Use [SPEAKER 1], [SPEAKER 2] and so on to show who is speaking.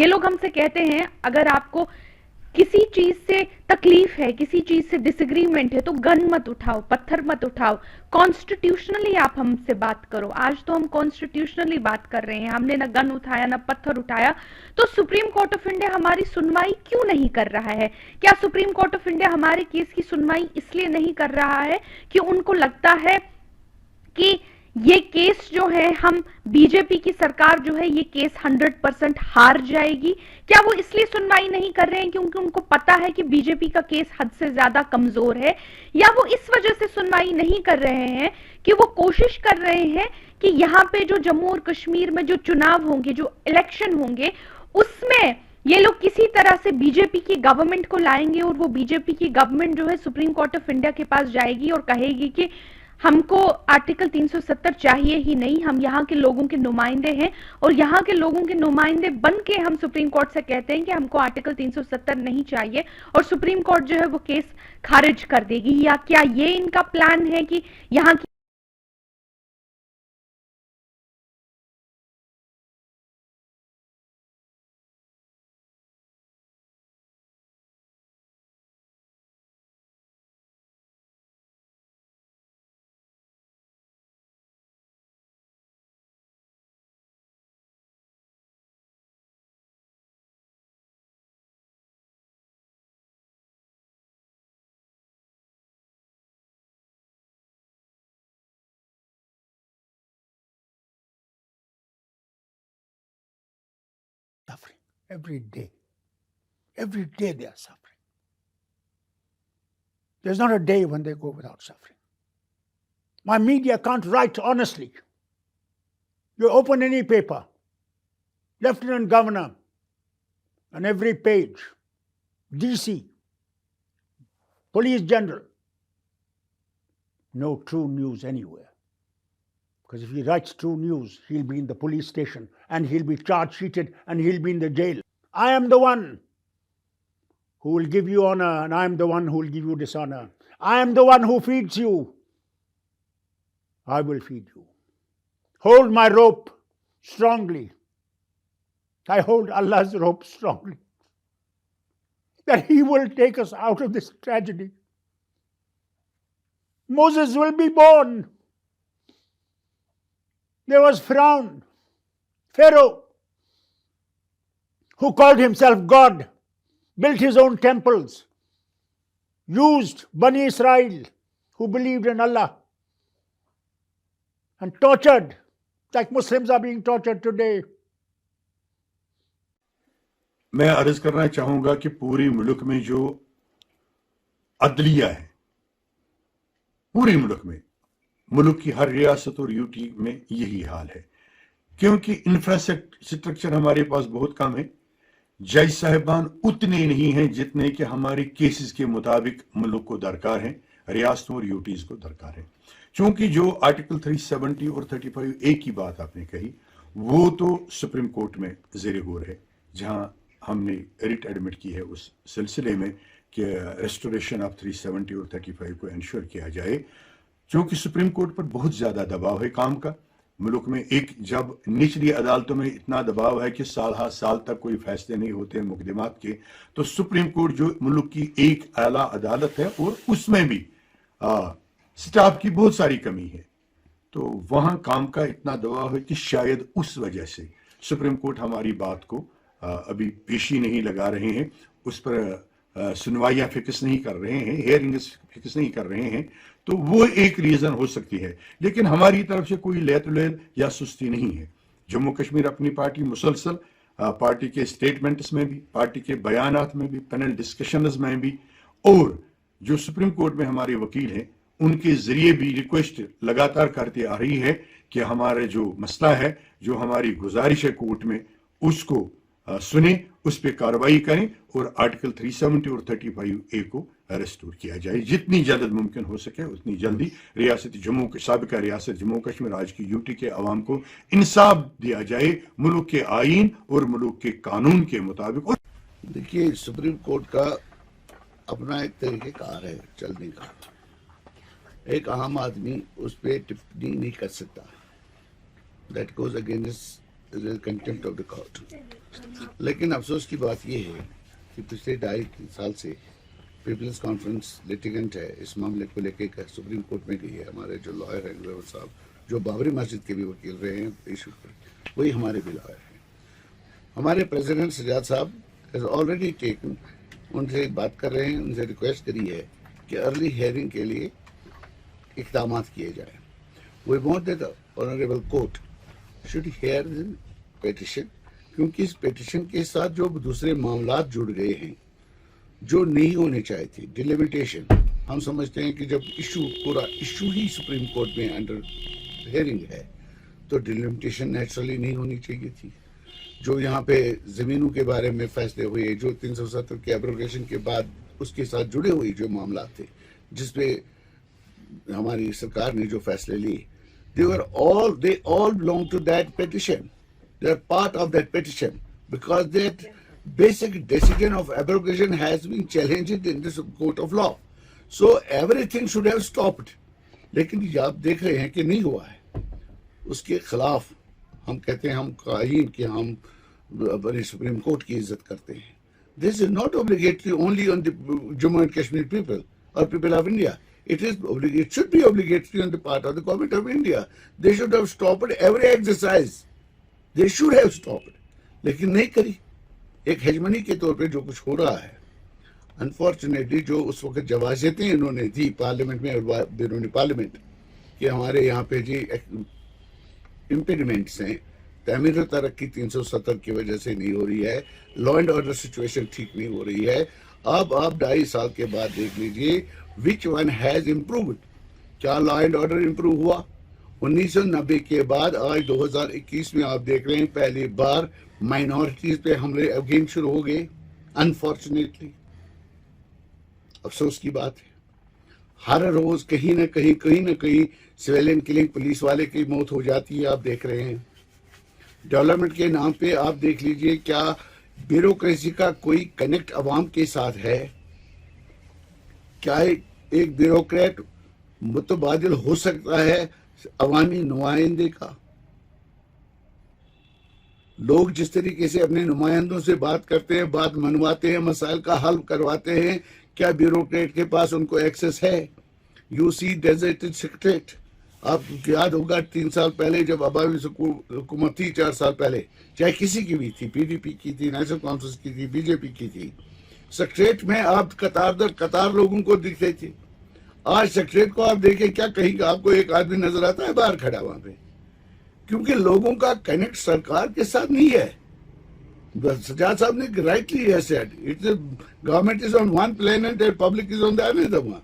[SPEAKER 1] یہ لوگ ہم سے کہتے ہیں اگر آپ کو کسی چیز سے تکلیف ہے, کسی چیز سے ڈس ایگریمنٹ ہے تو گن مت اٹھاؤ, پتھر مت اٹھاؤ, کانسٹیٹیوشنلی آپ ہم سے بات کرو. آج تو ہم کانسٹیٹیوشنلی بات کر رہے ہیں, ہم نے نہ گن اٹھایا نہ پتھر اٹھایا. تو سپریم کورٹ آف انڈیا ہماری سنوائی کیوں نہیں کر رہا ہے؟ کیا سپریم کورٹ آف انڈیا ہمارے کیس کی سنوائی اس لیے نہیں کر رہا ہے کہ ان کو لگتا ہے کہ یہ کیس جو ہے ہم بی جے پی کی سرکار جو ہے یہ کیس 100% ہار جائے گی؟ کیا وہ اس لیے سنوائی نہیں کر رہے ہیں کیونکہ ان کو پتا ہے کہ بی جے پی کا کیس حد سے زیادہ کمزور ہے؟ یا وہ اس وجہ سے سنوائی نہیں کر رہے ہیں کہ وہ کوشش کر رہے ہیں کہ یہاں پہ جو جموں اور کشمیر میں جو چناؤ ہوں گے, جو الیکشن ہوں گے, اس میں یہ لوگ کسی طرح سے بی جے پی کی گورنمنٹ کو لائیں گے اور وہ بی جے پی کی گورنمنٹ جو ہے سپریم کورٹ آف انڈیا کے پاس جائے گی اور کہے گی کہ ہم کو آرٹیکل 370 چاہیے ہی نہیں, ہم یہاں کے لوگوں کے نمائندے ہیں اور یہاں کے لوگوں کے نمائندے بن کے ہم سپریم کورٹ سے کہتے ہیں کہ ہم کو آرٹیکل 370 نہیں چاہیے اور سپریم کورٹ جو ہے وہ کیس خارج کر دے گی. یا کیا یہ ان کا پلان ہے کہ یہاں کی
[SPEAKER 2] suffering every day. Every day they are suffering. There's not a day when they go without suffering. My media can't write honestly. You open any paper, Lieutenant Governor, on every page, DC, Police General. No true news anywhere. Because if he writes true news, he'll be in the police station and he'll be charge-sheeted and he'll be in the jail. I am the one who will give you honor and I am the one who will give you dishonor. I am the one who feeds you. I will feed you. Hold my rope strongly. I hold Allah's rope strongly, that He will take us out of this tragedy. Moses will be born. There was Pharaoh, who called himself God, built his own temples, used Bani Israel, who believed in Allah, and tortured, like Muslims are being tortured today.
[SPEAKER 3] میں عرض کرنا چاہوں گا کہ پوری ملک میں جو عدلیہ ہے، پوری ملک میں، ملک کی ہر ریاست اور یوٹی میں یہی حال ہے، کیونکہ انفراسٹرکچر ہمارے پاس بہت کم ہے. جج صاحبان اتنے نہیں ہیں جتنے کہ ہمارے کیسز کے مطابق ملک کو درکار ہیں، ریاستوں اور یوٹیز کو درکار ہے. چونکہ جو آرٹیکل 370 اور 35A کی بات آپ نے کہی، وہ تو سپریم کورٹ میں زیر غور ہے، جہاں ہم نے ریٹ ایڈمٹ کی ہے اس سلسلے میں کہ ریسٹوریشن آف 370 اور 35 کو انشور کیا جائے. چونکہ سپریم کورٹ پر بہت زیادہ دباؤ ہے کام کا ملک میں. ایک جب نچلی عدالتوں میں اتنا دباؤ ہے کہ سال ہر سال تک کوئی فیصلے نہیں ہوتے مقدمات کے، تو سپریم کورٹ جو ملک کی ایک اعلیٰ عدالت ہے اور اس میں بھی سٹاف کی بہت ساری کمی ہے، تو وہاں کام کا اتنا دباؤ ہے کہ شاید اس وجہ سے سپریم کورٹ ہماری بات کو ابھی پیشی نہیں لگا رہے ہیں، اس پر سنوائیاں فکس نہیں کر رہے ہیں، ہیئرنگز فکس نہیں کر رہے ہیں. تو وہ ایک ریزن ہو سکتی ہے، لیکن ہماری طرف سے کوئی لیت لیل یا سستی نہیں ہے. جموں کشمیر اپنی پارٹی مسلسل پارٹی کے سٹیٹمنٹس میں بھی، پارٹی کے بیانات میں بھی، پینل ڈسکشنز میں بھی، اور جو سپریم کورٹ میں ہمارے وکیل ہیں ان کے ذریعے بھی ریکویسٹ لگاتار کرتے آ رہی ہے کہ ہمارے جو مسئلہ ہے، جو ہماری گزارش ہے کورٹ میں، اس کو سنیں، اس پہ کارروائی کریں اور آرٹیکل 370 اور 35A کو ریسٹور کیا جائے. جتنی جلد ممکن ہو سکے اتنی جلدی ریاست جموں کے سابقہ ریاست جموں کشمیر، آج کی یوٹی کے عوام کو انصاف دیا جائے ملک کے آئین اور ملک کے قانون کے مطابق.
[SPEAKER 4] دیکھیے، سپریم کورٹ کا اپنا ایک طریقہ کار ہے چلنے کا. ایک عام آدمی اس پہ ٹپنی نہیں کر سکتا. That goes against contempt of the court. لیکن افسوس کی بات یہ ہے کہ پچھلے 2.5 سال سے پیپلز کانفرنس لیٹیگنٹ ہے اس معاملے کو لے کے سپریم کورٹ میں گئی ہے. ہمارے جو لائر ہیں گلور صاحب جو بابری مسجد کے بھی وکیل رہے ہیں ایشو پر, وہی ہمارے بھی لائر ہیں. ہمارے پریزیڈنٹ سجاد صاحب ہیز آلریڈی ٹیکن, ان سے بات کر رہے ہیں, ان سے ریکویسٹ کری ہے کہ ارلی ہیئرنگ کے لیے اقدامات کیے جائیں. We want that honourable court should hear petition, کیونکہ اس پیٹیشن کے ساتھ جو دوسرے معاملات جڑ گئے ہیں جو نہیں ہونے چاہیے تھے. ڈیلیمیٹیشن, ہم سمجھتے ہیں کہ جب پورا ایشو ہی سپریم کورٹ میں انڈر ہیئرنگ ہے تو ڈیلیمیٹیشن نیچرلی نہیں ہونی چاہیے تھی. جو یہاں پہ زمینوں کے بارے میں فیصلے ہوئے, جو 370 کے ایبروگیشن کے بعد اس کے ساتھ جڑے ہوئے جو معاملات تھے جس پہ ہماری سرکار نے جو فیصلے لی, they all belong to that petition. They are part of that petition because that basic decision of abrogation has been challenged in this court of law. So everything should have stopped. لیکن یہ آپ دیکھ رہے ہیں کہ نہیں ہوا ہے. اس کے خلاف ہم کہتے ہیں ہم قائم کہ ہم اپنی سپریم کورٹ کی عزت کرتے ہیں. This is not obligatory only on the Jammu and Kashmir people or people of India. It should be obligatory on the part of the government of India. They should have stopped every exercise. They should have stopped. لیکن نہیں کری. ایک hegemony کے طور پہ جو کچھ ہو رہا ہے, انفارچونیٹلی جو اس وقت جوازیتیں انہوں نے دی پارلیمنٹ میں اور بیرون پارلیمنٹ کہ ہمارے یہاں پہ جی امپیڈمنٹس ہیں, تعمیر و ترقی 370 کی وجہ سے نہیں ہو رہی ہے, لا اینڈ آرڈر سچویشن ٹھیک نہیں ہو رہی ہے. اب آپ 2.5 سال کے بعد دیکھ لیجئے which one has improved. کیا لا اینڈ آرڈر امپروو ہوا؟ 1990 کے بعد آج 2021 میں آپ دیکھ رہے ہیں پہلی بار مائنورٹیز پہ حملے اگین شروع ہو گئے. انفارچونیٹلی افسوس کی بات ہے, ہر روز کہیں نہ کہیں سویلین کلنگ پولیس والے کی موت ہو جاتی ہے. آپ دیکھ رہے ہیں ڈیولپمنٹ کے نام پہ آپ دیکھ لیجئے کیا بیوروکریسی کا کوئی کنیکٹ عوام کے ساتھ ہے؟ کیا ایک بیوروکریٹ متبادل ہو سکتا ہے عوامی نمائندے کا؟ لوگ جس طریقے سے اپنے نمائندوں سے بات کرتے ہیں, بات منواتے ہیں, مسائل کا حل کرواتے ہیں, کیا بیوروکریٹ کے پاس ان کو ایکسس ہے؟ You see deserted secretariat. آپ کو یاد ہوگا 3 سال پہلے جب عوامی حکومت تھی, 4 سال پہلے, چاہے کسی کی بھی تھی, پی ڈی پی کی تھی, نیشنل کانفرنس کی تھی, بی جے پی کی تھی, سیکریٹریٹ میں آپ قطار در قطار لوگوں کو دکھتے تھے. آج سیکریٹریٹ کو آپ دیکھیں, کیا کہیں کہ آپ کو ایک آدمی نظر آتا ہے باہر کھڑا وہاں پہ, کیونکہ لوگوں کا کنیکٹ سرکار کے ساتھ نہیں ہے. سجاد صاحب نے rightly said, government is on one plant and public is on the other one.